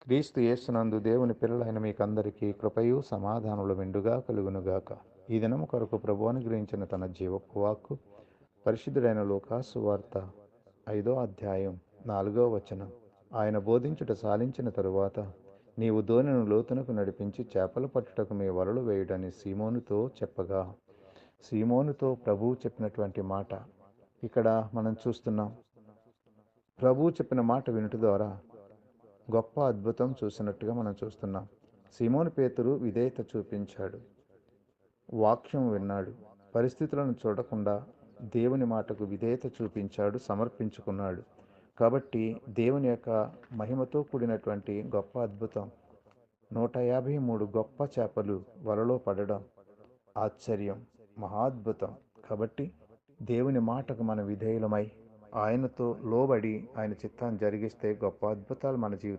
క్రీస్తు యేసునందు దేవుని పిల్లలైన మీకందరికీ కృపయు సమాధానములు మెండుగా కలుగునుగాక. ఈ దినము కొరకు ప్రభువు అనుగ్రహించిన తన జీవపు వాక్కు పరిశుద్ధుడైన లూకాసు వార్త 5వ అధ్యాయం 4వ వచనం. ఆయన బోధించుట సాలించిన తరువాత, నీవు దోణిను లోతునకు నడిపించి చేపలు పట్టుటకు మీ వలలు వేయుడని సీమోనుతో చెప్పగా, సీమోనుతో ప్రభువు చెప్పినటువంటి మాట ఇక్కడ మనం చూస్తున్నాం. ప్రభువు చెప్పిన మాట వినుట ద్వారా గొప్ప అద్భుతం చూసినట్టుగా మనం చూస్తున్నాం. సీమోను పేతురు విధేయత చూపించాడు, వాక్యం విన్నాడు, పరిస్థితులను చూడకుండా దేవుని మాటకు విధేయత చూపించాడు, సమర్పించుకున్నాడు. కాబట్టి దేవుని యొక్క మహిమతో కూడినటువంటి గొప్ప అద్భుతం, 153 గొప్ప చేపలు వలలో పడడం ఆశ్చర్యం, మహాద్భుతం. కాబట్టి దేవుని మాటకు మన విధేయులమై ఆయనతో లోబడి ఆయన చిత్తాన్ని జరిగిస్తే గొప్ప అద్భుతాలు మన జీవితం